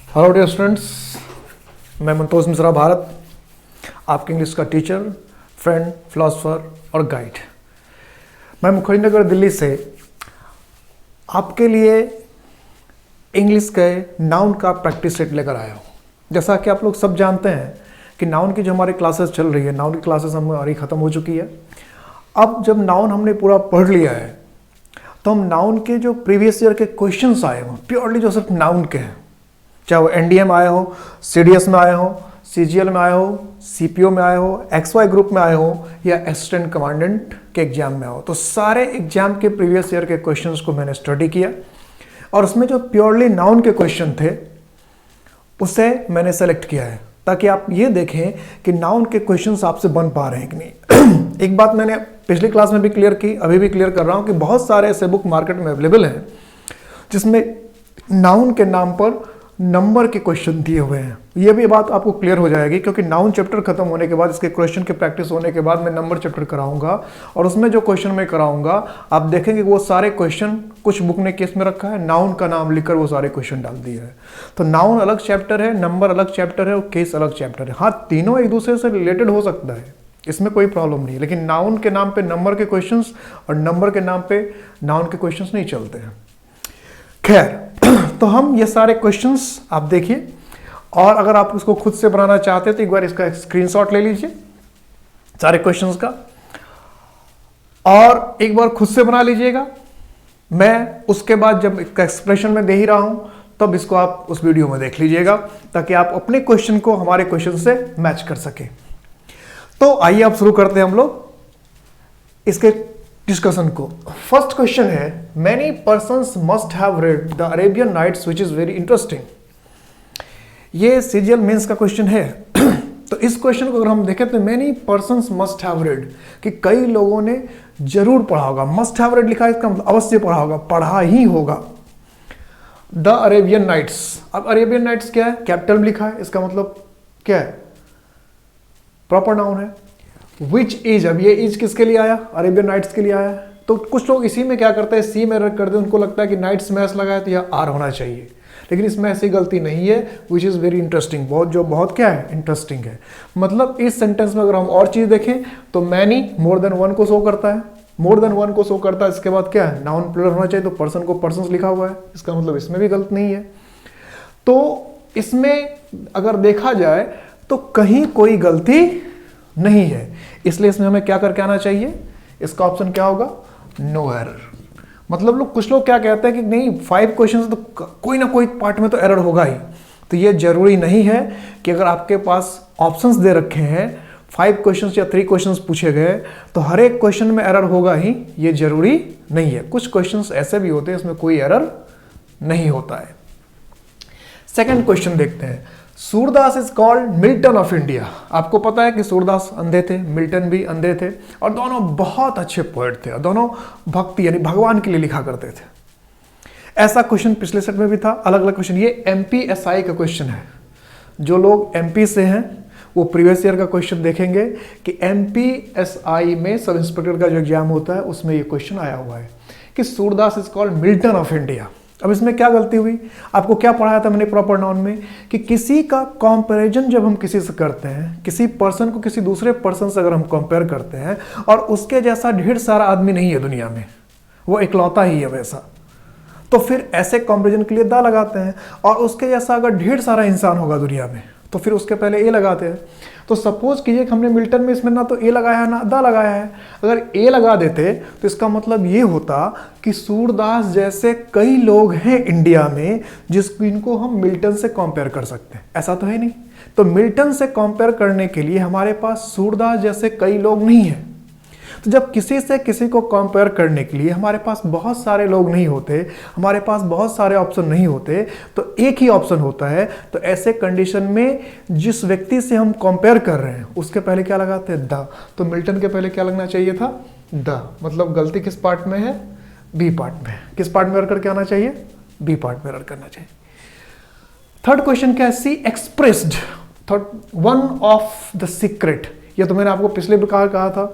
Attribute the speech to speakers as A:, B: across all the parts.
A: Hello dear students, मैं मंतोष मिश्रा भारत, आपके English का टीचर, फ्रेंड, फिलोसोफर और गाइड। मैं मुखर्जी दिल्ली से आपके लिए इंग्लिश के नाउन का प्रैक्टिस सेट लेकर आया हूँ। जैसा कि आप लोग सब जानते हैं कि नाउन की जो हमारी क्लासेस चल रही है, नाउन की क्लासेस हमारी ख़त्म हो चुकी है। अब जब नाउन हमने पूरा पढ़ लिया है तो हम नाउन के जो प्रीवियस ईयर के क्वेश्चंस आए हों, प्योरली जो सिर्फ नाउन के हैं, चाहे वो एनडीए में आए हो, सीडीएस में आए हो, सीजीएल में आए हो, सीपीओ में आए हो, एक्सवाई ग्रुप में आए हो या असिस्टेंट कमांडेंट के एग्जाम में आओ, तो सारे एग्जाम के प्रीवियस ईयर के क्वेश्चंस को मैंने स्टडी किया और उसमें जो प्योरली नाउन के क्वेश्चन थे उसे मैंने सेलेक्ट किया है ताकि आप ये देखें कि नाउन के क्वेश्चंस आपसे बन पा रहे हैं कि नहीं। एक बात मैंने पिछली क्लास में भी क्लियर की, अभी भी क्लियर कर रहा हूं कि बहुत सारे ऐसे बुक मार्केट में अवेलेबल हैं जिसमें नाउन के नाम पर नंबर के क्वेश्चन दिए हुए हैं। ये भी बात आपको क्लियर हो जाएगी क्योंकि नाउन चैप्टर खत्म होने के बाद, इसके क्वेश्चन के प्रैक्टिस होने के बाद मैं नंबर चैप्टर कराऊंगा और उसमें जो क्वेश्चन मैं कराऊंगा आप देखेंगे वो सारे क्वेश्चन कुछ बुक ने केस में रखा है, नाउन का नाम लिखकर वो सारे क्वेश्चन डाल दिए हैं। तो नाउन अलग चैप्टर है, नंबर अलग चैप्टर है और केस अलग चैप्टर है। हाँ, तीनों एक दूसरे से रिलेटेड हो सकता है, इसमें कोई प्रॉब्लम नहीं है, लेकिन नाउन के नाम पे नंबर के क्वेश्चंस और नंबर के नाम पे नाउन के क्वेश्चंस नहीं चलते हैं। खैर, तो हम ये सारे क्वेश्चंस आप देखिए और अगर आप इसको खुद से बनाना चाहते हैं तो एक बार इसका स्क्रीनशॉट ले लीजिए सारे क्वेश्चंस का और एक बार खुद से बना लीजिएगा। मैं उसके बाद जब इसका एक्सप्रेशन में दे ही रहा हूं तब इसको आप उस वीडियो में देख लीजिएगा ताकि आप अपने क्वेश्चन को हमारे क्वेश्चन से मैच कर सके। तो आइए आप शुरू करते हैं हम लोग इसके डिस्कशन को। फर्स्ट क्वेश्चन है, many persons must have read the Arabian Nights which is very interesting. ये सीजीएल मेंस का क्वेश्चन है। तो इस क्वेश्चन को अगर हम देखें तो many persons must have read, कि कई लोगों ने जरूर पढ़ा होगा। मस्ट हैव रेड लिखा है, इसका मतलब अवश्य पढ़ा होगा, पढ़ा ही होगा। द अरेबियन नाइट्स, अब अरेबियन नाइट्स क्या है, कैपिटल में लिखा है, इसका मतलब क्या है, प्रॉपर नाउन है। विच इज, अब ये इज किसके लिए आया, अरेबियन नाइट्स के लिए आया। तो कुछ लोग इसी में क्या करते हैं, सी में रख करते हैं, उनको लगता है कि नाइट्स में एस लगाया तो यह आर होना चाहिए, लेकिन इसमें ऐसी गलती नहीं है। विच इज वेरी इंटरेस्टिंग, बहुत क्या है, इंटरेस्टिंग है। मतलब इस सेंटेंस में अगर हम और चीज देखें तो मैनी मोर देन वन को शो करता है, मोर देन वन को शो करता है। इसके बाद क्या है, नाउन प्लूरल होना चाहिए, तो पर्सन को पर्सन्स लिखा हुआ है, इसका मतलब इसमें भी गलत नहीं है। तो इसमें अगर देखा जाए तो कहीं कोई गलती नहीं है, इसलिए इसमें हमें क्या करके आना चाहिए, इसका ऑप्शन क्या होगा, नो एरर। मतलब कुछ लोग क्या कहते हैं कि नहीं 5 क्वेश्चन तो कोई ना कोई पार्ट में तो एरर होगा ही। तो ये जरूरी नहीं है कि अगर आपके पास ऑप्शंस दे रखे हैं 5 क्वेश्चंस या 3 क्वेश्चंस पूछे गए तो हर एक क्वेश्चन में एरर होगा ही, ये जरूरी नहीं है। कुछ क्वेश्चंस ऐसे भी होते हैं इसमें कोई एरर नहीं होता है। सेकंड क्वेश्चन देखते हैं, Surdas is called Milton of India. आपको पता है कि सूरदास अंधे थे, मिल्टन भी अंधे थे और दोनों बहुत अच्छे पोएट थे और दोनों भक्ति यानी भगवान के लिए लिखा करते थे। ऐसा क्वेश्चन पिछले सेट में भी था, अलग अलग क्वेश्चन। ये एमपीएसआई का क्वेश्चन है। जो लोग एमपी से हैं वो प्रीवियस ईयर का क्वेश्चन देखेंगे कि एमपीएसआई में सब इंस्पेक्टर का जो एग्जाम होता है उसमें ये क्वेश्चन आया हुआ है कि Surdas is called Milton of India. अब इसमें क्या गलती हुई, आपको क्या पढ़ाया था मैंने प्रॉपर नाउन में कि किसी का कंपैरिजन जब हम किसी से करते हैं, किसी पर्सन को किसी दूसरे पर्सन से अगर हम कंपेयर करते हैं और उसके जैसा ढेर सारा आदमी नहीं है दुनिया में, वो इकलौता ही है वैसा, तो फिर ऐसे कंपैरिजन के लिए दा लगाते हैं। और उसके जैसा अगर ढेर सारा इंसान होगा दुनिया में तो फिर उसके पहले ए लगाते हैं। तो सपोज कीजिए कि हमने मिल्टन में इसमें ना तो ए लगाया है ना दा लगाया है। अगर ए लगा देते तो इसका मतलब ये होता कि सूरदास जैसे कई लोग हैं इंडिया में जिनको हम मिल्टन से कंपेयर कर सकते हैं, ऐसा तो है नहीं। तो मिल्टन से कंपेयर करने के लिए हमारे पास सूरदास जैसे कई लोग नहीं हैं। तो जब किसी से किसी को कंपेयर करने के लिए हमारे पास बहुत सारे लोग नहीं होते, हमारे पास बहुत सारे ऑप्शन नहीं होते, तो एक ही ऑप्शन होता है। तो ऐसे कंडीशन में जिस व्यक्ति से हम कंपेयर कर रहे हैं उसके पहले क्या लगाते हैं, द। तो मिल्टन के पहले क्या लगना चाहिए था, द। मतलब गलती किस पार्ट में है, बी पार्ट में है। किस पार्ट में एरर करके आना चाहिए, बी पार्ट में एरर करना चाहिए। थर्ड क्वेश्चन क्या है, see expressed one of the secret. ये तो मैंने आपको पिछले भी कहा था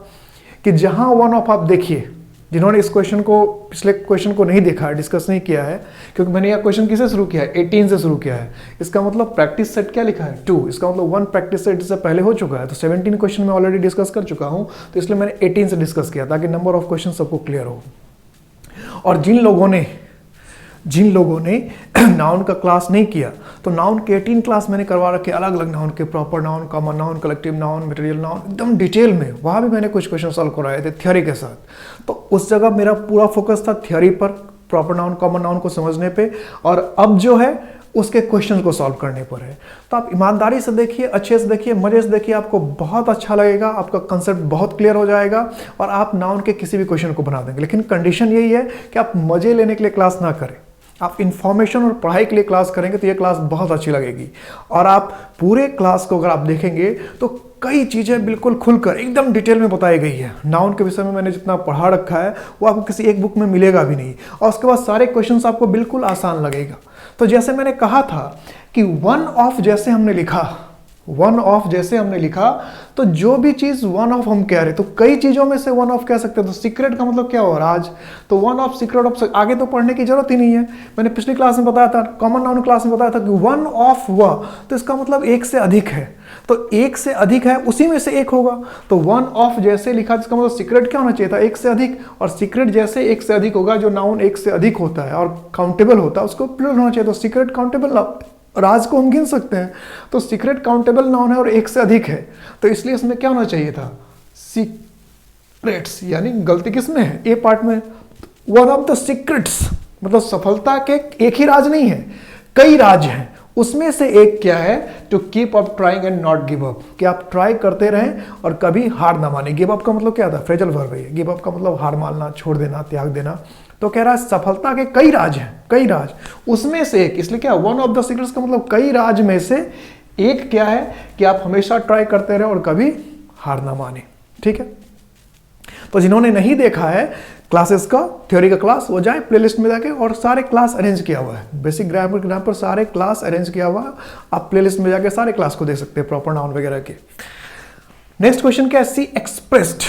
A: कि जहां वन ऑफ आप देखिए जिन्होंने इस क्वेश्चन को, पिछले क्वेश्चन को नहीं देखा है, डिस्कस नहीं किया है, क्योंकि मैंने यह क्वेश्चन किससे शुरू किया है, 18 से शुरू किया है। इसका मतलब प्रैक्टिस सेट क्या लिखा है, 2, इसका मतलब 1 प्रैक्टिस सेट इससे पहले हो चुका है, तो 17 क्वेश्चन मैं ऑलरेडी डिस्कस कर चुका हूँ, तो इसलिए मैंने 18 से डिस्कस किया ताकि नंबर ऑफ क्वेश्चन सबको क्लियर हो। और जिन लोगों ने नाउन का क्लास नहीं किया, तो नाउन के 18 क्लास मैंने करवा रखे, अलग अलग नाउन के, proper noun, common noun, collective noun, material noun, एकदम डिटेल में, वहाँ भी मैंने कुछ क्वेश्चन सॉल्व करवाए थे थ्योरी के साथ। तो उस जगह मेरा पूरा फोकस था थ्योरी पर, प्रॉपर नाउन, कॉमन नाउन को समझने पे, और अब जो है उसके क्वेश्चन को सॉल्व करने पर है। तो आप ईमानदारी से देखिए, अच्छे से देखिए, मजे से देखिए, आपको बहुत अच्छा लगेगा, आपका कंसेप्ट बहुत क्लियर हो जाएगा और आप नाउन के किसी भी क्वेश्चन को बना देंगे। लेकिन कंडीशन यही है कि आप मजे लेने के लिए क्लास ना करें, आप इन्फॉर्मेशन और पढ़ाई के लिए क्लास करेंगे तो ये क्लास बहुत अच्छी लगेगी। और आप पूरे क्लास को अगर आप देखेंगे तो कई चीज़ें बिल्कुल खुलकर एकदम डिटेल में बताई गई है। नाउन के विषय में मैंने जितना पढ़ा रखा है वो आपको किसी एक बुक में मिलेगा भी नहीं, और उसके बाद सारे क्वेश्चंस आपको बिल्कुल आसान लगेगा। तो जैसे मैंने कहा था कि वन ऑफ जैसे हमने लिखा, तो जो भी चीज वन ऑफ हम कह रहे, तो कई चीजों में से वन ऑफ कह सकते हैं। तो सीक्रेट का मतलब क्या हो, राज, तो वन ऑफ, सीक्रेट ऑफ, आगे तो पढ़ने की जरूरत ही नहीं है। मैंने पिछली क्लास में बताया था, कॉमन नाउन क्लास में बताया था कि वन ऑफ हुआ तो इसका मतलब एक से अधिक है, तो एक से अधिक है, उसी में से एक होगा। तो वन ऑफ जैसे लिखा, जिसका मतलब सीक्रेट क्या होना चाहिए था, एक से अधिक, और सीक्रेट जैसे एक से अधिक होगा, जो नाउन एक से अधिक होता है और काउंटेबल होता है उसको प्लूरल होना चाहिए। तो सीक्रेट काउंटेबल, राज को हम गिन सकते हैं, तो सीक्रेट काउंटेबल नाउन है और एक से अधिक है, तो इसलिए इसमें क्या होना चाहिए था, सीक्रेट्स, यानी गलती किसमें है, ए पार्ट में। वन ऑफ द सीक्रेट्स मतलब सफलता के एक ही राज नहीं है, कई राज हैं, उसमें से एक क्या है, to keep up trying and not give up, कि आप ट्राई करते रहें और कभी हार ना माने। गिव अप का मतलब क्या था, फ्रेजल वर्ब है। गिव अप का मतलब हार मानना, छोड़ देना, त्याग देना। तो कह रहा है सफलता के कई राज हैं, कई राज, उसमें से एक, इसलिए क्या, वन ऑफ द सीक्रेट्स का मतलब कई राज में से एक क्या है कि आप हमेशा ट्राई करते रहे और कभी हार ना माने। ठीक है, तो जिन्होंने नहीं देखा है क्लासेस का, थ्योरी का क्लास, वो जाए प्लेलिस्ट में जाके, और सारे क्लास अरेंज किया हुआ है, बेसिक ग्रामर पर सारे क्लास अरेंज किया हुआ है, आप प्लेलिस्ट में जाके सारे क्लास को देख सकते हैं, प्रॉपर नाउन वगैरह के। नेक्स्ट क्वेश्चन क्या है, सी एक्सप्रेस्ड।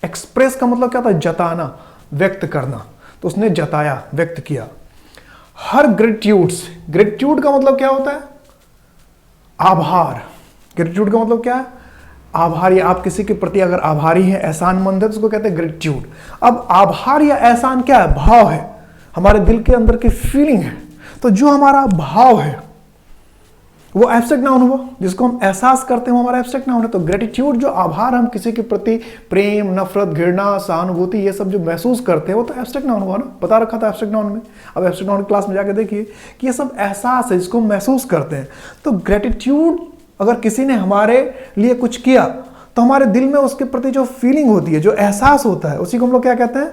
A: एक्सप्रेस का मतलब क्या था, जताना, व्यक्त करना, तो उसने जताया, व्यक्त किया। हर ग्रेटिट्यूड्स, ग्रेटिट्यूड का मतलब क्या होता है, आभार। ग्रेटिट्यूड का मतलब क्या है, आभार, या आप किसी के प्रति अगर आभारी है, एहसानमंद है, तो उसको कहते हैं ग्रेटिट्यूड। अब आभार या एहसान क्या है, भाव है, हमारे दिल के अंदर की फीलिंग है। तो जो हमारा भाव है वो एब्स्ट्रैक्ट नाउन हुआ, जिसको हम एहसास करते हैं वो हमारा एब्स्ट्रैक्ट नाउन है। तो ग्रेटिट्यूड, जो आभार हम किसी के प्रति प्रेम, नफरत, घृणा, सहानुभूति, ये सब जो महसूस करते हैं वो तो एब्स्ट्रैक्ट नाउन हुआ ना, बता रखा था एब्स्ट्रैक्ट नाउन में। अब एब्स्ट्रैक्ट नाउन क्लास में जाके देखिए कि ये सब एहसास है, जिसको हम महसूस करते हैं। तो ग्रेटिट्यूड, अगर किसी ने हमारे लिए कुछ किया तो हमारे दिल में उसके प्रति जो फीलिंग होती है, जो एहसास होता है, उसी को हम लोग क्या कहते हैं,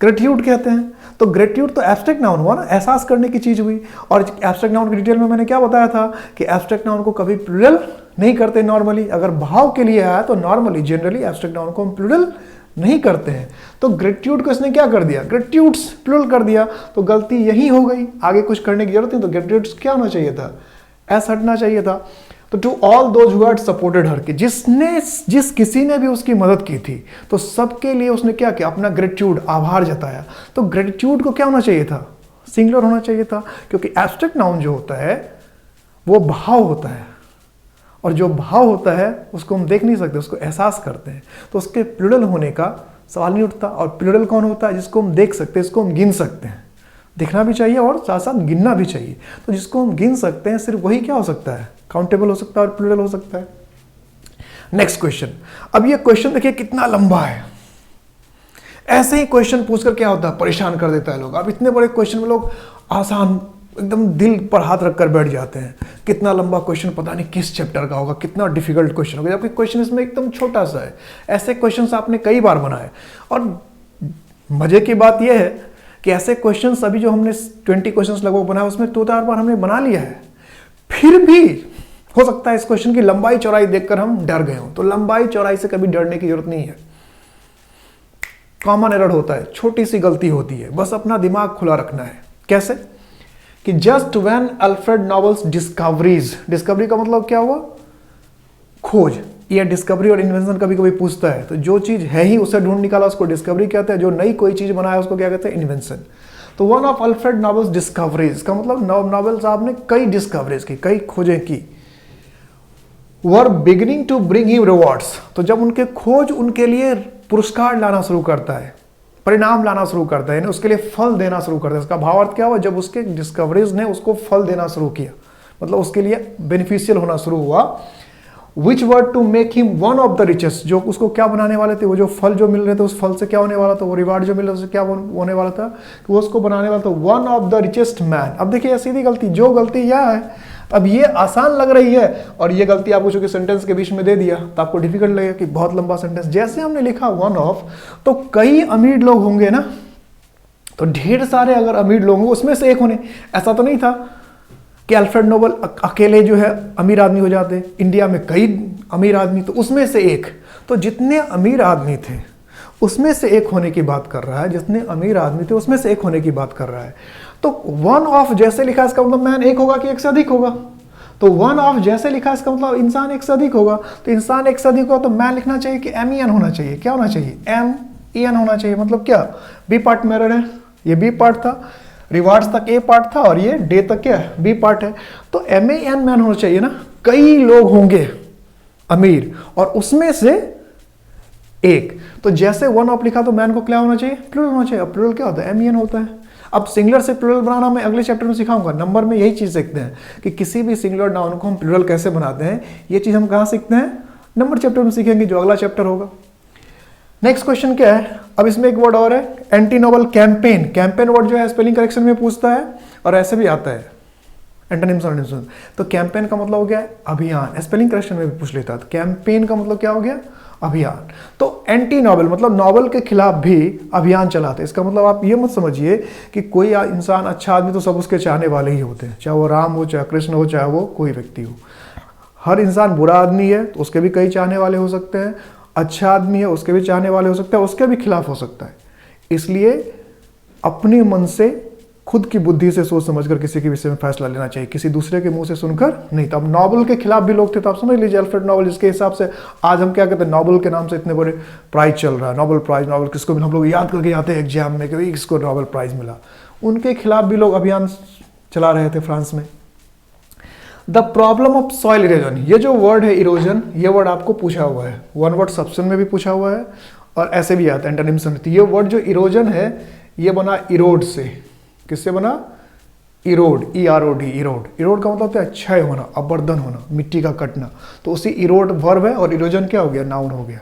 A: ग्रेटिट्यूड कहते हैं। तो ग्रेटिट्यूड तो एब्स्ट्रैक्ट नाउन हुआ ना, एहसास करने की चीज हुई। और एब्स्ट्रैक्ट नाउन की डिटेल में मैंने क्या बताया था कि एब्स्ट्रैक्ट नाउन को कभी प्लूरल नहीं करते नॉर्मली, अगर भाव के लिए आया तो नॉर्मली, जनरली एब्स्ट्रैक्ट नाउन को हम प्लूरल नहीं करते हैं। तो ग्रेटिट्यूड को इसने क्या कर दिया, ग्रेटिट्यूड्स प्लूरल कर दिया, तो गलती यही हो गई, आगे कुछ करने की जरूरत नहीं। तो ग्रेटिट्यूड्स क्या होना चाहिए था, एस हटना चाहिए था। तो to all those who had supported her, कि जिस किसी ने भी उसकी मदद की थी, तो सबके लिए उसने क्या किया, अपना ग्रेटिट्यूड, आभार जताया। तो ग्रेटिट्यूड को क्या होना चाहिए था, सिंगुलर होना चाहिए था, क्योंकि एब्स्ट्रैक्ट नाउन जो होता है वो भाव होता है, और जो भाव होता है उसको हम देख नहीं सकते, उसको एहसास करते हैं। तो उसके प्लूरल होने का सवाल नहीं उठता। और प्लूरल कौन होता है, जिसको हम देख सकते हैं, इसको हम गिन सकते हैं, दिखना भी चाहिए और साथ साथ गिनना भी चाहिए। तो जिसको हम गिन सकते हैं सिर्फ वही क्या हो सकता है, काउंटेबल हो सकता है और प्लूरल हो सकता है। नेक्स्ट क्वेश्चन, अब ये क्वेश्चन देखिए कितना लंबा है। ऐसे ही क्वेश्चन पूछकर क्या होता है, परेशान कर देता है लोग। अब इतने बड़े क्वेश्चन में लोग आसान एकदम दिल पर हाथ रखकर बैठ जाते हैं, कितना लंबा क्वेश्चन, पता नहीं किस चैप्टर का होगा, कितना डिफिकल्ट क्वेश्चन होगा, जबकि क्वेश्चन इसमें एकदम छोटा सा है। ऐसे क्वेश्चन आपने कई बार बनाए, और मजे की बात यह है कि ऐसे क्वेश्चंस अभी जो हमने 20 क्वेश्चंस लगभग बनाए, उसमें 2-4 बार हमने बना लिया है। फिर भी हो सकता है इस क्वेश्चन की लंबाई चौड़ाई देखकर हम डर गए हो। तो लंबाई चौड़ाई से कभी डरने की जरूरत नहीं है। कॉमन एरर होता है, छोटी सी गलती होती है, बस अपना दिमाग खुला रखना है। कैसे कि just when Alfred nobles discoveries, discovery का मतलब क्या हुआ, खोज, ये डिस्कवरी और इन्वेंशन कभी कभी पूछता है, तो जो चीज़ है ही उसे ढूंढ निकाला उसको डिस्कवरी कहते हैं, जो नई कोई चीज़ बनाया उसको क्या कहते हैं, इन्वेंशन। तो one of Alfred nobles discoveries का मतलब नोबेल साहब ने कई डिस्कवरीज की, कई खोजें की। Were beginning to bring him rewards, तो जब उनके खोज उनके लिए पुरस्कार लाना शुरू करता है, परिणाम लाना शुरू करता है, उसके लिए फल देना शुरू करता है। इसका भावार्थ क्या हुआ, जब उसके डिस्कवरीज ने उसको फल देना शुरू किया, मतलब उसके लिए बेनिफिशियल होना शुरू हुआ। Which were to make him one of the richest, जो उसको क्या बनाने वाले थे, वो जो फल जो मिल रहे थे उस फल से क्या होने वाला था, वो रिवार्ड जो मिल रहा था उससे क्या होने वाला था, कि वो उसको बनाने वाला था one of the richest man. अब देखिए सीधी गलती, जो गलती यह है, अब ये आसान लग रही है और ये गलती आपको चूंकि सेंटेंस के बीच में दे दिया तो आपको डिफिकल्ट लगेगा कि बहुत लंबा सेंटेंस। जैसे हमने लिखा वन ऑफ, तो कई अमीर लोग होंगे ना, तो ढेर सारे अगर अमीर लोग होंगे उसमें से एक होने, ऐसा तो नहीं था कि अल्फ्रेड नोबल अकेले जो है अमीर आदमी हो जाते, इंडिया में कई अमीर आदमी, तो उसमें से एक, तो जितने अमीर आदमी थे उसमें से एक होने की बात कर रहा है, जितने अमीर आदमी थे उसमें से एक होने की बात कर रहा है। तो वन ऑफ जैसे लिखा इसका मतलब मैन एक होगा कि एक से अधिक होगा, तो वन ऑफ जैसे लिखा इसका मतलब इंसान एक से अधिक होगा, तो इंसान एक से अधिक होगा तो मैन लिखना चाहिए कि एम ई एन होना चाहिए, क्या होना चाहिए, एम ई एन होना चाहिए। मतलब क्या, बी पार्ट मेरर है, ये बी पार्ट था, रिवार्ड्स तक ए पार्ट था और ये डे तक क्या है, बी पार्ट है, तो एम ए एन मैन होना चाहिए ना, कई लोग होंगे अमीर और उसमें से एक। तो जैसे वन ऑफ लिखा तो मैन को क्या होना चाहिए, प्लूरल होना चाहिए। अब प्लूरल क्या होता है, एम ई एन होता है। अब सिंगुलर से प्लूरल बनाना मैं अगले चैप्टर में सिखाऊंगा, नंबर में यही चीज सीखते हैं कि किसी भी सिंगुलर नाउन को हम प्लूरल कैसे बनाते हैं, ये चीज हम कहाँ सीखते हैं, नंबर चैप्टर में सीखेंगे, जो अगला चैप्टर होगा। नेक्स्ट क्वेश्चन क्या है, अब इसमें एक वर्ड और है, anti noble campaign. Campaign word जो है स्पेलिंग करेक्शन में पूछता है और ऐसे भी आता है एंटोनिम्स और निम्स। तो कैंपेन का मतलब हो गया अभियान, स्पेलिंग करेक्शन में भी पूछ लेता है। तो कैंपेन का मतलब क्या हो गया, अभियान। तो एंटी नोबल मतलब नोबल के खिलाफ भी अभियान चलाते हैं। इसका मतलब आप ये मत समझिए कि कोई इंसान अच्छा आदमी तो सब उसके चाहने वाले ही होते हैं, चाहे वो राम हो, चाहे कृष्ण हो, चाहे वो कोई व्यक्ति हो। हर इंसान बुरा आदमी है तो उसके भी कई चाहने वाले हो सकते हैं, अच्छा आदमी है उसके भी चाहने वाले हो सकते हैं, उसके भी खिलाफ हो सकता है। इसलिए अपने मन से, खुद की बुद्धि से सोच समझकर किसी के विषय में फैसला लेना चाहिए, किसी दूसरे के मुंह से सुनकर नहीं। तो अब नोबल के खिलाफ भी लोग थे, तो आप समझ लीजिए अल्फ्रेड नोबल, जिसके हिसाब से आज हम क्या कहते हैं, नोबल के नाम से इतने बड़े प्राइज चल रहा है, नोबल प्राइज, नोबल किसको मिला, हम लोग याद करके आते हैं एग्जाम में कि इसको नोबल प्राइज मिला। उनके खिलाफ भी लोग अभियान चला रहे थे फ्रांस में। The problem of soil erosion, ये जो वर्ड है इरोजन, ये वर्ड आपको पूछा हुआ है, वन वर्ड सब्शन में भी पूछा हुआ है और ऐसे भी आता है एंटोनिम्स में। ये वर्ड जो इरोजन है ये बना इरोड से, किससे बना, erode, E R O D, erode. Erode का मतलब होता है क्षय होना, अवर्धन होना, मिट्टी का कटना। तो उसी इरोड वर्ब है और इरोजन क्या हो गया, नाउन हो गया।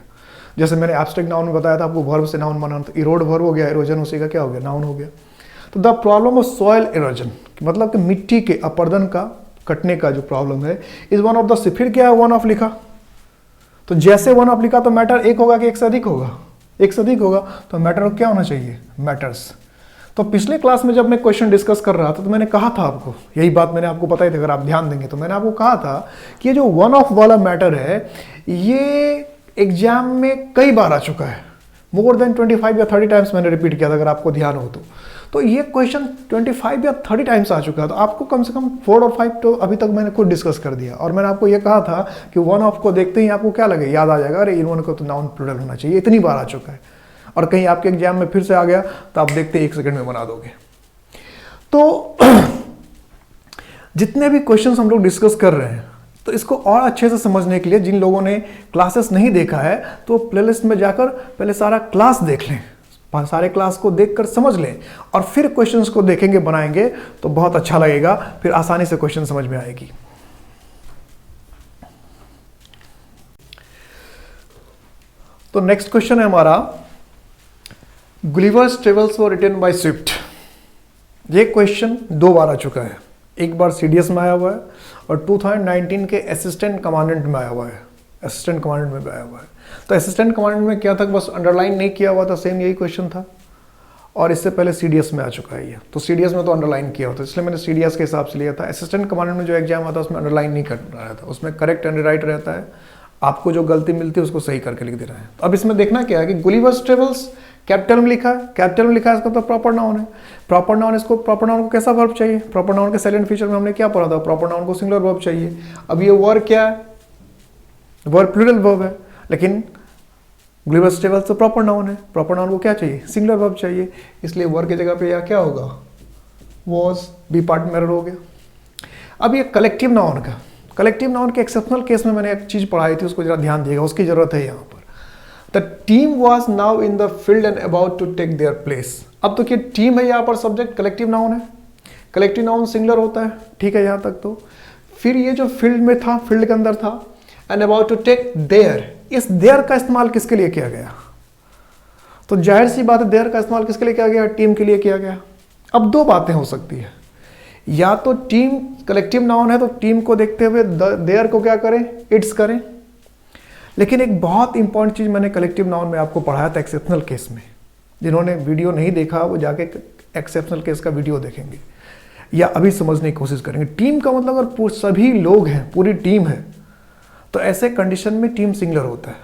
A: जैसे मैंने एब्स्ट्रैक्ट नाउन में बताया था आपको, वर्ब से नाउन बनाना, तो इरोड वर्ब हो गया, इरोजन उसी का क्या हो गया, नाउन हो गया। तो the problem of soil erosion मतलब कि मिट्टी के अपर्दन का, कटने का जो प्रॉब्लम है, इज वन ऑफ द, फिर क्या है, वन ऑफ लिखा, तो जैसे वन ऑफ लिखा तो मैटर एक होगा कि एक से अधिक होगा, एक से अधिक होगा, तो मैटर क्या होना चाहिए, मैटर्स। तो पिछले क्लास में जब मैं क्वेश्चन डिस्कस कर रहा था तो मैंने कहा था आपको, यही बात मैंने आपको बताई थी, अगर आप ध्यान देंगे तो मैंने आपको कहा था कि ये जो वन ऑफ वाला मैटर है ये एग्जाम में कई बार आ चुका है, मोर देन 25 या 30 टाइम्स मैंने रिपीट किया था, अगर आपको ध्यान हो तो ये क्वेश्चन 25 या 30 टाइम्स आ चुका है। तो आपको कम से कम 4 और 5 तो अभी तक मैंने खुद डिस्कस कर दिया। और मैंने आपको ये कहा था कि वन ऑफ को देखते ही आपको क्या लगे, याद आ जाएगा, अरे इन को तो नाउन प्लूरल होना चाहिए, इतनी बार आ चुका है। और कहीं आपके एग्जाम में फिर से आ गया तो आप देखते हैं 1 सेकंड में बना दोगे। तो जितने भी क्वेश्चंस हम लोग डिस्कस कर रहे हैं, तो इसको और अच्छे से समझने के लिए जिन लोगों ने क्लासेस नहीं देखा है तो प्लेलिस्ट में जाकर पहले सारा क्लास देख लें, सारे क्लास को देखकर समझ लें और फिर क्वेश्चंस को देखेंगे, बनाएंगे तो बहुत अच्छा लगेगा, फिर आसानी से क्वेश्चन समझ में आएगी। तो नेक्स्ट क्वेश्चन है हमारा, Gulliver's Travels were written by Swift. ये क्वेश्चन 2 बार आ चुका है, एक बार सीडीएस में आया हुआ है और 2019 के असिस्टेंट कमांडेंट में आया हुआ है, असिस्टेंट कमांडेंट में आया हुआ है। तो असिस्टेंट कमांडेंट में क्या था, बस अंडरलाइन नहीं किया हुआ था, सेम यही क्वेश्चन था और इससे पहले सीडीएस में आ चुका है ये। तो सीडीएस में तो अंडरलाइन किया होता, इसलिए मैंने सीडीएस के हिसाब से लिया था। असिस्टेंट कमांडेंट में जो एग्जाम आता है उसमें अंडरलाइन नहीं कर रहा था, उसमें करेक्ट एंड राइट रहता है, आपको जो गलती मिलती है उसको सही करके लिख दे रहा है। तो अब इसमें देखना क्या है कि गुलिवर्स ट्रेवल्स कैपिटल में लिखा है, कैपिटल में लिखा है, इसका तो प्रॉपर नाउन है। प्रॉपर नाउन, इसको प्रॉपर नाउन को कैसा वर्ब चाहिए, प्रॉपर नाउन के साइलेंट फीचर में हमने क्या पढ़ा था, प्रॉपर नाउन को सिंगुलर वर्ब चाहिए। अब ये वर्ब क्या है, वर्ब प्लूरल वर्ब है, लेकिन ग्लोबल स्टेबल तो प्रॉपर नाउन है, प्रॉपर नाउन को क्या चाहिए, सिंगुलर वर्ब चाहिए, इसलिए वर्ब की जगह पे या क्या होगा, वॉज, बी पार्ट में एरर हो गया। अब ये कलेक्टिव नाउन का, कलेक्टिव नाउन के एक्सेप्शनल केस में मैंने एक चीज पढ़ाई थी, उसको जरा ध्यान दिएगा, उसकी जरूरत है यहाँ पर। The team was now in the field and about to take their place. अब तो क्या टीम है यहाँ पर सब्जेक्ट, कलेक्टिव नाउन है, कलेक्टिव नाउन सिंगुलर होता है, ठीक है यहाँ तक तो। फिर ये जो फील्ड में था, फील्ड के अंदर था, and about to take their, इस देयर का इस्तेमाल किसके लिए किया गया, तो जाहिर सी बात है देयर का इस्तेमाल किसके लिए किया गया, टीम के लिए किया गया। अब दो बातें हो सकती है, या तो टीम कलेक्टिव नाउन है तो टीम को देखते हुए देयर को क्या करें, इट्स करें। लेकिन एक बहुत इंपॉर्टेंट चीज मैंने कलेक्टिव नाउन में आपको पढ़ाया था एक्सेप्शनल केस में, जिन्होंने वीडियो नहीं देखा वो जाके एक्सेप्शनल केस का वीडियो देखेंगे या अभी समझने की कोशिश करेंगे। टीम का मतलब अगर सभी लोग हैं, पूरी टीम है, तो ऐसे कंडीशन में टीम सिंगुलर होता है।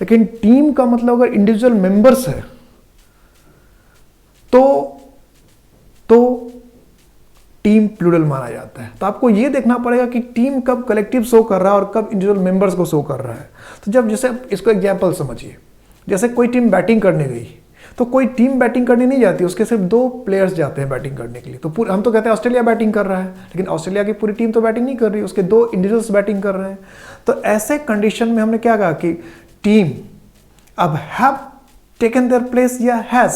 A: लेकिन टीम का मतलब अगर इंडिविजुअल मेंबर्स है तो टीम प्लूरल माना जाता है। तो आपको यह देखना पड़ेगा कि टीम कब कलेक्टिव शो कर रहा है और कब इंडिविजुअल मेंबर्स को शो कर रहा है। तो जब जैसे इसको एग्जांपल समझिए, जैसे कोई टीम बैटिंग करने गई, तो कोई टीम बैटिंग करने नहीं जाती, उसके सिर्फ 2 प्लेयर्स जाते हैं बैटिंग करने के लिए। तो हम तो कहते हैं ऑस्ट्रेलिया बैटिंग कर रहा है, लेकिन ऑस्ट्रेलिया की पूरी टीम तो बैटिंग नहीं कर रही, उसके 2 इंडिविजुअल्स बैटिंग कर रहे हैं। तो ऐसे कंडीशन में हमने क्या कहा कि टीम अब हैव टेकन देयर प्लेस या हैज,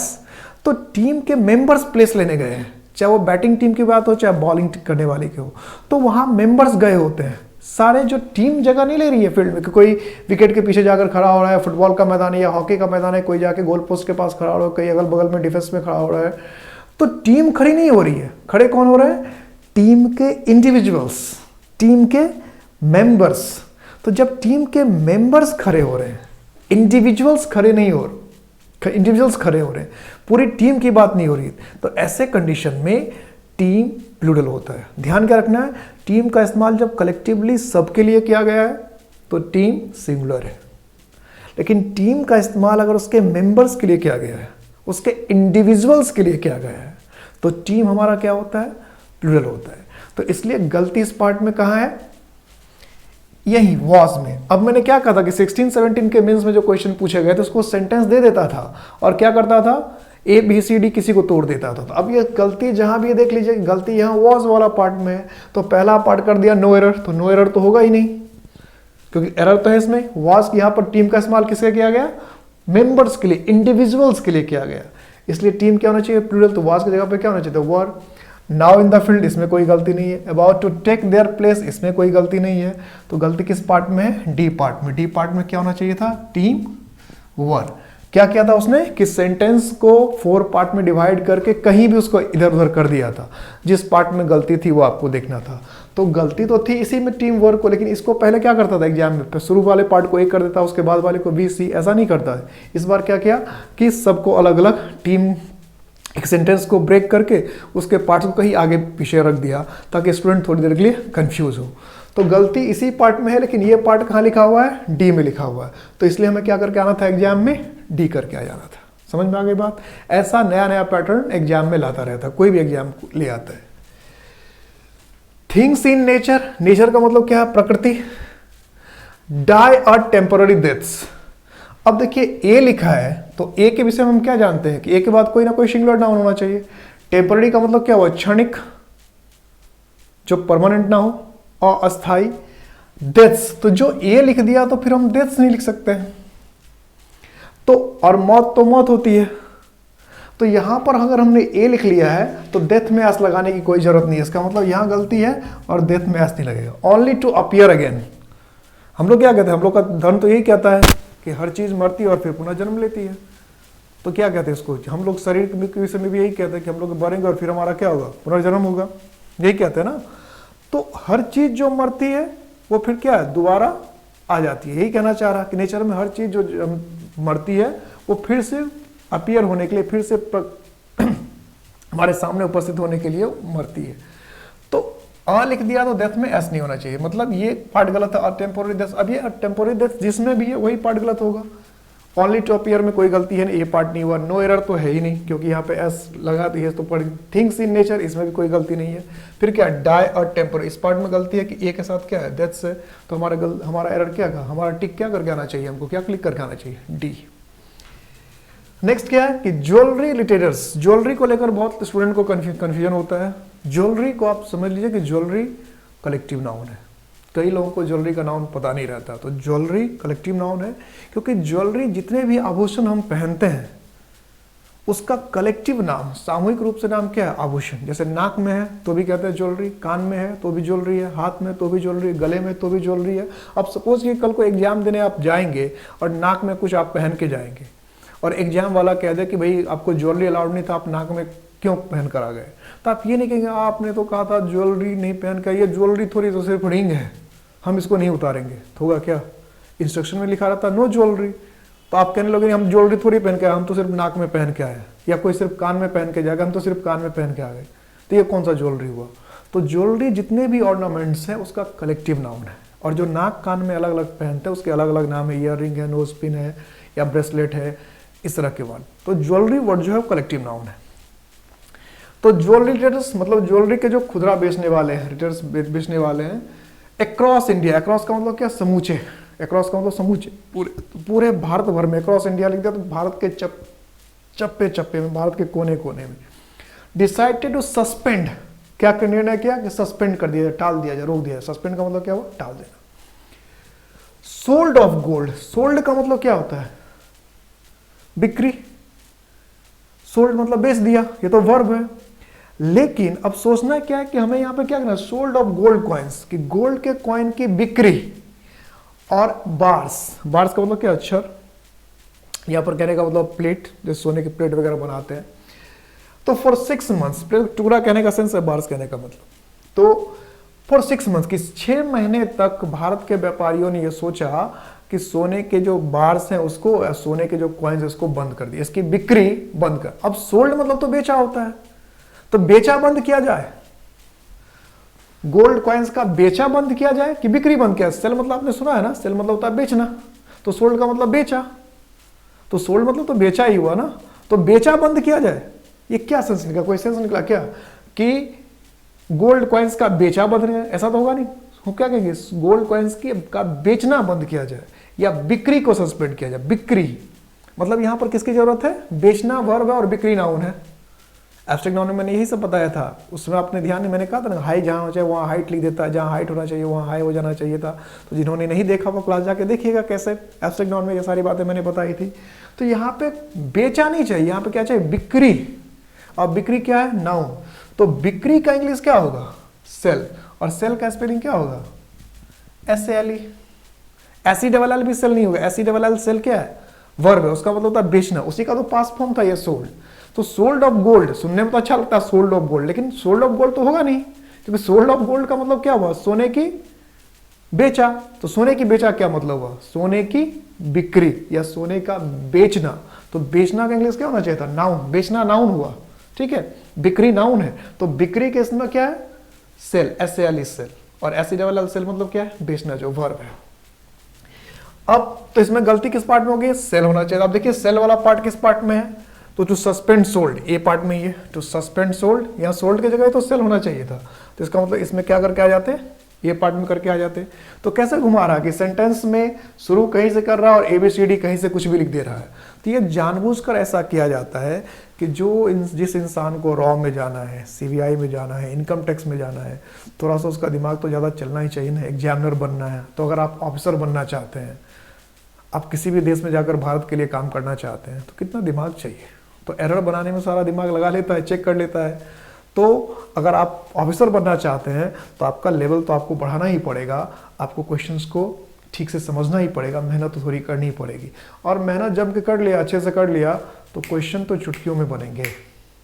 A: तो टीम के मेंबर्स प्लेस लेने गए हैं, चाहे वो बैटिंग टीम की बात हो चाहे बॉलिंग करने वाले की हो, तो वहां मेंबर्स गए होते हैं सारे। जो टीम जगह नहीं ले रही है फील्ड में कि कोई विकेट के पीछे जाकर खड़ा हो रहा है, फुटबॉल का मैदान है या हॉकी का मैदान है, कोई जाके गोल पोस्ट के पास खड़ा हो रहा है, कोई अगल बगल में डिफेंस में खड़ा हो रहा है, तो टीम खड़ी नहीं हो रही है। खड़े कौन हो रहे हैं, टीम के इंडिविजुअल्स, टीम के मेंबर्स। तो जब टीम के मेंबर्स खड़े हो रहे हैं, इंडिविजुअल्स खड़े नहीं हो रहे, इंडिविजुअल्स खड़े हो रहे हैं, पूरी टीम की बात नहीं हो रही, तो ऐसे कंडीशन में टीम प्लूरल होता है। ध्यान क्या रखना है, टीम का इस्तेमाल जब कलेक्टिवली सबके लिए किया गया है तो टीम सिंगुलर है, लेकिन टीम का इस्तेमाल अगर उसके मेंबर्स के लिए किया गया है, उसके इंडिविजुअल्स के लिए किया गया है, तो टीम हमारा क्या होता है, प्लूरल होता है। तो इसलिए गलती इस पार्ट में कहां है, यही वॉज में। अब मैंने क्या कहा था कि 16-17 के मेंस में जो क्वेश्चन पूछे गए थे उसको सेंटेंस दे देता था और क्या करता था, ए बी सी डी किसी को तोड़ देता था। तो अब ये गलती जहां भी देख लीजिए, गलती यहाँ वॉज वाला पार्ट में है, तो पहला पार्ट कर दिया नो एरर, तो नो एरर तो होगा ही नहीं, क्योंकि एरर तो है इसमें। वॉज यहाँ पर टीम का इस्तेमाल किसके किया गया, मेंबर्स के लिए, इंडिविजुअल्स के लिए किया गया, इसलिए टीम क्या होना चाहिए, प्लूरल। तो वॉज की जगह पे क्या होना चाहिए, were. Now in the field, इसमें कोई गलती नहीं है। About to take their place, इसमें कोई गलती नहीं है। तो गलती किस पार्ट में है, डी पार्ट में। डी पार्ट में क्या होना चाहिए था, टीम वर। क्या किया था उसने कि सेंटेंस को 4 पार्ट में डिवाइड करके कहीं भी उसको इधर उधर कर दिया था, जिस पार्ट में गलती थी वो आपको देखना था। तो गलती तो थी इसी में टीम वर्क को, लेकिन इसको पहले क्या करता था एग्जाम में, शुरू वाले पार्ट को एक कर देता, उसके बाद वाले को बी सी, ऐसा नहीं करता है। इस बार क्या किया कि सबको अलग अलग टीम, एक सेंटेंस को ब्रेक करके उसके पार्ट्स को कहीं आगे पीछे रख दिया ताकि स्टूडेंट थोड़ी देर के लिए कंफ्यूज हो। तो गलती इसी पार्ट में है, लेकिन ये पार्ट कहाँ लिखा हुआ है, डी में लिखा हुआ है। तो इसलिए हमें क्या करके आना था एग्जाम में, डी करके आ जाना था। समझ में आ गई बात। ऐसा नया नया पैटर्न एग्जाम में लाता रहता है, कोई भी एग्जाम ले आता है। थिंग्स इन नेचर, नेचर का मतलब क्या है, प्रकृति। Die or temporary deaths. अब देखिए ए लिखा है, तो ए के विषय में हम क्या जानते हैं कि ए के बाद कोई ना कोई सिंगुलर नाउन होना चाहिए। टेम्पररी का मतलब क्या हुआ, क्षणिक, जो परमानेंट ना हो, और अस्थाई। डेथ्स, तो जो ए लिख दिया तो फिर हम डेथ्स नहीं लिख सकते हैं, तो और मौत तो मौत होती है। तो यहां पर अगर हमने ए लिख लिया है तो डेथ में एस लगाने की कोई जरूरत नहीं है। इसका मतलब यहां गलती है और डेथ में एस नहीं लगेगा। Only to appear again. हम लोग क्या कहते हैं, हम लोग का धर्म तो यही कहता है कि हर चीज मरती है और फिर पुनः जन्म लेती है। तो क्या कहते हैं इसको, हम लोग शरीर के विषय में भी यही कहते हैं कि हम लोग मरेंगे और फिर हमारा क्या होगा, पुनर्जन्म होगा, यही कहते हैं ना। तो हर चीज जो मरती है वो फिर क्या है, दोबारा आ जाती है। यही कहना चाह रहा कि नेचर में हर चीज जो मरती है वो फिर से अपीयर होने के लिए, फिर से हमारे सामने उपस्थित होने के लिए मरती है। तो आ लिख दिया तो डेथ में एस नहीं होना चाहिए, मतलब ये पार्ट गलत है। टेम्पोररी डेथ, अब ये टेम्पोररी डेथ जिसमें भी है वही पार्ट गलत होगा। ओनली टॉप ईयर में कोई गलती है नहीं, ये पार्ट नहीं हुआ, नो एरर तो है ही नहीं क्योंकि यहाँ पे एस लगा दी है तो पढ़ थिंग्स इन नेचर, इसमें भी कोई गलती नहीं है। फिर क्या डाई और टेम्पर, इस पार्ट में गलती है कि ए के साथ क्या है दैट्स है, तो हमारा एरर क्या था, हमारा टिक क्या करके आना चाहिए, हमको क्या क्लिक करके आना चाहिए, डी। नेक्स्ट क्या है कि ज्वेलरी रिटेलर्स, ज्वेलरी को लेकर बहुत स्टूडेंट को कंफ्यूजन होता है। ज्वेलरी को आप समझ लीजिए कि ज्वेलरी कलेक्टिव नाउन है, कई लोगों को ज्वेलरी का नाउन पता नहीं रहता, तो ज्वेलरी कलेक्टिव नाउन है क्योंकि ज्वेलरी जितने भी आभूषण हम पहनते हैं उसका कलेक्टिव नाम, सामूहिक रूप से नाम क्या है, आभूषण। जैसे नाक में है तो भी कहते हैं ज्वेलरी, कान में है तो भी ज्वेलरी है, हाथ में तो भी ज्वेलरी, गले में तो भी ज्वेलरी है। अब सपोज कि कल को एग्जाम देने आप जाएंगे और नाक में कुछ आप पहन के जाएंगे और एग्जाम वाला कह दे कि भाई आपको ज्वेलरी अलाउड नहीं था, आप नाक में क्यों पहन कर आ गए, तो आप ये नहीं कहेंगे आपने तो कहा था ज्वेलरी नहीं पहन कर, ये ज्वेलरी थोड़ी तो सिर्फ रिंग है, हम इसको नहीं उतारेंगे, तो होगा क्या, इंस्ट्रक्शन में लिखा रहता नो ज्वेलरी, तो आप कहने लगे हम ज्वेलरी थोड़ी पहन के आए, हम तो सिर्फ नाक में पहन के आए, या कोई सिर्फ कान में पहन के जाएगा, हम तो सिर्फ कान में पहन के आ गए, तो ये कौन सा ज्वेलरी हुआ। तो ज्वेलरी जितने भी ऑर्नामेंट्स हैं उसका कलेक्टिव नाउन है, और जो नाक कान में अलग अलग पहनते हैं उसके अलग अलग नाम है, ईयर रिंग है, नोज पिन है या ब्रेसलेट है, इस तरह के वर्ड। तो ज्वेलरी वर्ड जो है वो कलेक्टिव नाउन है। तो ज्वेलरी रिटेलर्स मतलब ज्वेलरी के जो खुदरा बेचने वाले हैं, रिटेलर्स बेचने वाले हैं अक्रॉस इंडिया। अक्रॉस का मतलब क्या, समूचे, अक्रॉस का मतलब समूचे, पूरे भारत भर में, अक्रॉस इंडिया लिख दिया तो भारत के चप्पे चप्पे में, भारत के कोने कोने में। डिसाइडेड टू सस्पेंड, क्या निर्णय किया कि सस्पेंड कर दिया, टाल दिया जाए, रोक दिया जाए। सस्पेंड का मतलब क्या हुआ, टाल देना। सोल्ड ऑफ गोल्ड, सोल्ड का मतलब क्या होता है, बिक्री, सोल्ड मतलब बेच दिया, ये तो वर्ब है। लेकिन अब सोचना क्या है कि हमें यहां पे क्या करना है, सोल्ड ऑफ गोल्ड कॉइन्स, कि गोल्ड के कॉइन की बिक्री, और बार्स, बार्स का मतलब क्या, अक्षर, यहां पर कहने का मतलब प्लेट, जो सोने की प्लेट वगैरह बनाते हैं। तो फॉर 6 मंथ्स, टुकड़ा कहने का सेंस है, बार्स कहने का मतलब, तो फॉर 6 मंथ्स की 6 महीने तक भारत के व्यापारियों ने यह सोचा कि सोने के जो बार्स हैं उसको, सोने के जो कॉइन्स उसको बंद कर दिया, इसकी बिक्री बंद कर। अब सोल्ड मतलब तो बेचा होता है, तो बेचा बंद किया जाए, गोल्ड कॉइन्स का बेचा बंद किया जाए कि बिक्री बंद किया। सेल मतलब आपने सुना है ना, सेल मतलब होता है बेचना, तो सोल्ड का मतलब बेचा, तो सोल्ड मतलब तो बेचा ही हुआ ना, तो बेचा बंद किया जाए, ये क्या सेंस निकला, कोई सेंस निकला क्या कि गोल्ड कॉइन्स का बेचा बंद किया, ऐसा तो होगा नहीं। वो क्या कहेंगे, गोल्ड कॉइन्स की का बेचना बंद किया जाए या बिक्री को सस्पेंड किया जाए। बिक्री मतलब यहां पर किसकी जरूरत है, बेचना वर्ब है और बिक्री नाउन है। एब्स्ट्रैक्ट नाउन में मैंने यही सब बताया था, उसमें आपने ध्यान नहीं, मैंने कहा था ना हाई जहां होना चाहिए वहां हाइट लिख देता है, जहां हाइट होना चाहिए वहां हाई हो जाना चाहिए था। तो जिन्होंने नहीं देखा वो क्लास जाके देखिएगा कैसे एब्स्ट्रैक्ट नाउन में ये सारी बातें मैंने बताई थी। तो यहाँ पे बेचा नहीं चाहिए, यहाँ पे क्या चाहिए, बिक्री, और बिक्री क्या है, नाउन। तो बिक्री का इंग्लिश क्या होगा, सेल, और सेल का स्पेलिंग क्या होगा, SALE। SELL भी सेल नहीं होगा, SELL सेल क्या है, वर्ब है, उसका मतलब होता है बेचना, उसी का तो पास्ट फॉर्म था ये सोल्ड। तो सोल्ड ऑफ गोल्ड सुनने में तो अच्छा लगता है सोल्ड ऑफ गोल्ड, लेकिन सोल्ड ऑफ गोल्ड तो होगा नहीं, क्योंकि सोल्ड ऑफ गोल्ड का मतलब क्या हुआ, सोने की बेचा। तो सोने की बेचा क्या मतलब हुआ, सोने की बिक्री या सोने का बेचना। तो बेचना का इंग्लिश क्या होना चाहिए था, नाउन, बेचना नाउन हुआ, ठीक है, बिक्री नाउन है, तो बिक्री के इसमें क्या है, सेल, SALE सेल, और SELL सेल मतलब क्या है, बेचना, जो वर्ब है। अब तो इसमें गलती किस पार्ट में होगी, सेल होना चाहिए। अब देखिए सेल वाला पार्ट किस पार्ट में है, तो to suspend sold, A part में ही है, टू सस्पेंड सोल्ड, यहाँ सोल्ड की जगह तो सेल होना चाहिए था, तो इसका मतलब इसमें क्या करके आ जाते, ये पार्ट में करके आ जाते। तो कैसे घुमा रहा है कि सेंटेंस में शुरू कहीं से कर रहा है और ABCD कहीं से कुछ भी लिख दे रहा है। तो ये जानबूझकर ऐसा किया जाता है कि जिस इंसान को रॉ में जाना है, CBI में जाना है, इनकम टैक्स में जाना है, थोड़ा सा उसका दिमाग तो ज़्यादा चलना ही चाहिए ना, एग्जामिनर बनना है। तो अगर आप ऑफिसर बनना चाहते हैं, आप किसी भी देश में जाकर भारत के लिए काम करना चाहते हैं, तो कितना दिमाग चाहिए, तो एरर बनाने में सारा दिमाग लगा लेता है, चेक कर लेता है। तो अगर आप ऑफिसर बनना चाहते हैं तो आपका लेवल तो आपको बढ़ाना ही पड़ेगा, आपको क्वेश्चंस को ठीक से समझना ही पड़ेगा, मेहनत तो थोड़ी करनी ही पड़ेगी। और मेहनत जम के कर लिया, अच्छे से कर लिया, तो क्वेश्चन तो चुटकियों में बनेंगे,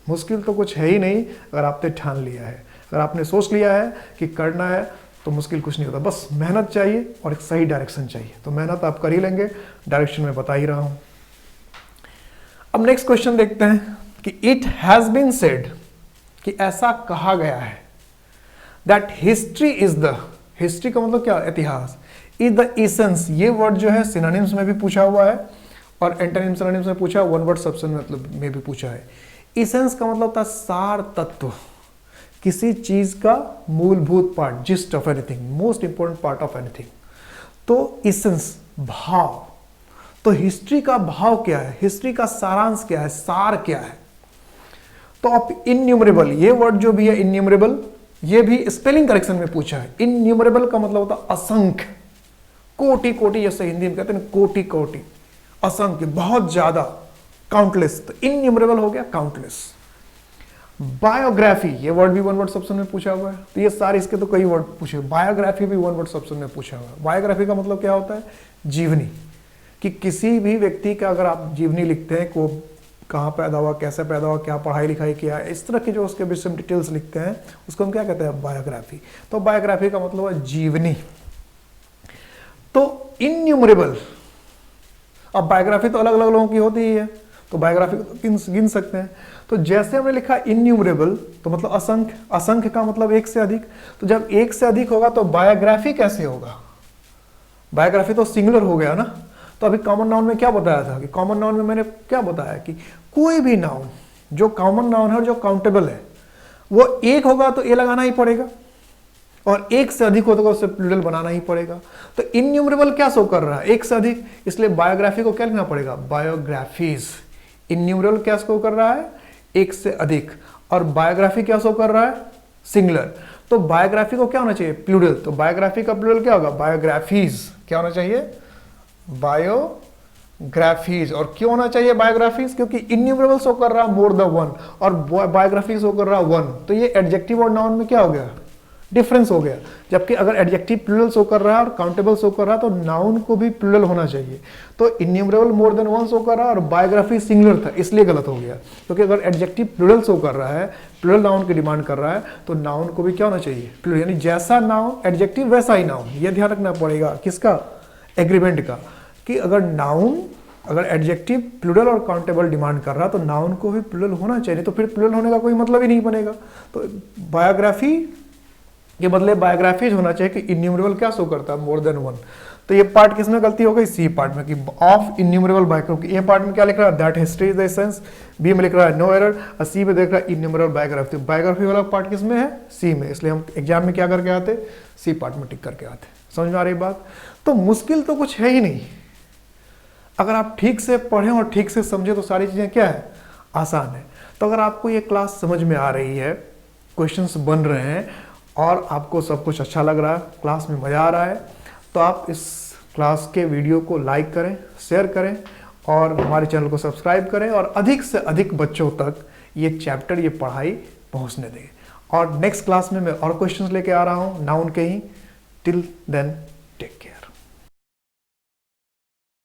A: मुश्किल तो कुछ है ही नहीं। अगर आपने ठान लिया है, अगर आपने सोच लिया है कि करना है, तो मुश्किल कुछ नहीं होता, बस मेहनत चाहिए और एक सही डायरेक्शन चाहिए। तो मेहनत आप कर ही लेंगे, डायरेक्शन में बता ही रहा हूं। अब नेक्स्ट क्वेश्चन देखते हैं कि इट हैज बीन सेड, कि ऐसा कहा गया है, that history is the, history का मतलब क्या, इतिहास, इज द एसेंस। ये वर्ड जो है सिनोनिम्स में भी पूछा हुआ है और एंटोनिम सिनोनिम्स में पूछा, वन वर्ड सब्स्टिट्यूशन मतलब में भी पूछा है। इसेंस का मतलब था सार तत्व, किसी चीज का मूलभूत part, gist of anything, most important part of anything. तो इसेंस भाव। तो हिस्ट्री का भाव क्या है, हिस्ट्री का सारांश क्या है, सार क्या है। तो अब इनन्यूमरेबल, ये वर्ड जो भी है इनन्यूमरेबल, ये भी स्पेलिंग करेक्शन में पूछा है। इनन्यूमरेबल का मतलब होता है असंख्य, कोटि कोटि, जैसे हिंदी में कहते हैं कोटि कोटि, असंख्य, बहुत ज्यादा, काउंटलेस। तो इनन्यूमरेबल हो गया काउंटलेस। बायोग्राफी, ये वर्ड भी वन वर्ड सब्स्टिट्यूशन में पूछा हुआ है। तो ये सारे इसके तो कई वर्ड पूछे, बायोग्राफी भी वन वर्ड सब्स्टिट्यूशन में पूछा हुआ है। बायोग्राफी का मतलब क्या होता है, जीवनी, कि किसी भी व्यक्ति का अगर आप जीवनी लिखते हैं, को कहाँ पैदा हुआ, कैसे पैदा हुआ, क्या पढ़ाई लिखाई किया, इस तरह की जो उसके विषय में डिटेल्स लिखते हैं, उसको हम क्या कहते हैं, बायोग्राफी। तो बायोग्राफी का मतलब है जीवनी। तो इनन्यूमरेबल, अब बायोग्राफी तो अलग अलग लोगों की होती ही है, तो बायोग्राफी को गिन सकते हैं। तो जैसे हमने लिखा इनन्यूमरेबल, तो मतलब असंख्य, असंख्य का मतलब एक से अधिक। तो जब एक से अधिक होगा तो बायोग्राफी कैसे होगा, बायोग्राफी तो सिंगुलर हो गया ना। तो अभी कॉमन नाउन में क्या बताया था, कि कॉमन नाउन में मैंने क्या बताया कि कोई भी नाउन जो कॉमन नाउन है और जो काउंटेबल है, वो एक होगा तो ए लगाना ही पड़ेगा, और एक से अधिक होगा उससे प्लूरल बनाना ही पड़ेगा। तो इनन्यूमरेबल क्या शो कर रहा है, एक से अधिक, इसलिए बायोग्राफी को क्या लिखना पड़ेगा, बायोग्राफीज। इनन्यूमरेबल क्या शो कर रहा है, एक से अधिक, और बायोग्राफी क्या शो कर रहा है, सिंगुलर। तो बायोग्राफी को क्या होना चाहिए, प्लूरल। तो बायोग्राफी का प्लूरल क्या होगा, बायोग्राफीज। क्या होना चाहिए, बायोग्राफीज। और क्यों होना चाहिए बायोग्राफीज, क्योंकि इनन्यूमरेबल शो कर रहा है मोर द वन, और बायोग्राफी शो कर रहा है वन। तो ये एडजेक्टिव और नाउन में क्या हो गया, डिफरेंस हो गया। जबकि अगर एडजेक्टिव प्लूरल शो कर रहा है और काउंटेबल शो कर रहा है, तो नाउन को भी प्लूरल होना चाहिए। तो innumerable more than one show कर रहा है और बायोग्राफी सिंगुलर था, इसलिए गलत हो गया। क्योंकि अगर एडजेक्टिव प्लूरल शो कर रहा है, प्लूरल नाउन की डिमांड कर रहा है, तो नाउन को भी क्या होना चाहिए, प्लूरल। यानी जैसा नाउन एडजेक्टिव वैसा ही नाउन। ये ध्यान रखना पड़ेगा, किसका, एग्रीमेंट का, कि अगर नाउन, अगर एडजेक्टिव प्लूरल और काउंटेबल डिमांड कर रहा, तो नाउन को भी प्लूरल होना चाहिए, तो फिर प्लूरल होने का कोई मतलब ही नहीं बनेगा। तो बायोग्राफी के बदले बायोग्राफीज होना चाहिए, कि इनन्यूमरेबल क्या शो करता है, मोर देन वन। तो ये पार्ट किसमें गलती हो गई, सी पार्ट में, कि of innumerable biography. A part में क्या लिख रहा है, that history is the essence. B में लिख रहा है नो एरर, और सी में देख रहा है इनन्यूमरेबल बायोग्राफी। तो बायोग्राफी वाला पार्ट किसमें है, सी में। इसलिए हम एग्जाम में क्या करके आते, सी पार्ट में टिक करके आते। समझ में आ रही बात। तो मुश्किल तो कुछ है ही नहीं, अगर आप ठीक से पढ़ें और ठीक से समझें तो सारी चीजें क्या है, आसान है। तो अगर आपको ये क्लास समझ में आ रही है, क्वेश्चंस बन रहे हैं और आपको सब कुछ अच्छा लग रहा है, क्लास में मजा आ रहा है, तो आप इस क्लास के वीडियो को लाइक करें, शेयर करें और हमारे चैनल को सब्सक्राइब करें, और अधिक से अधिक बच्चों तक ये चैप्टर, ये पढ़ाई पहुंचने दें। और नेक्स्ट क्लास में मैं और क्वेश्चंस लेके आ रहा हूं नाउन के ही। Till then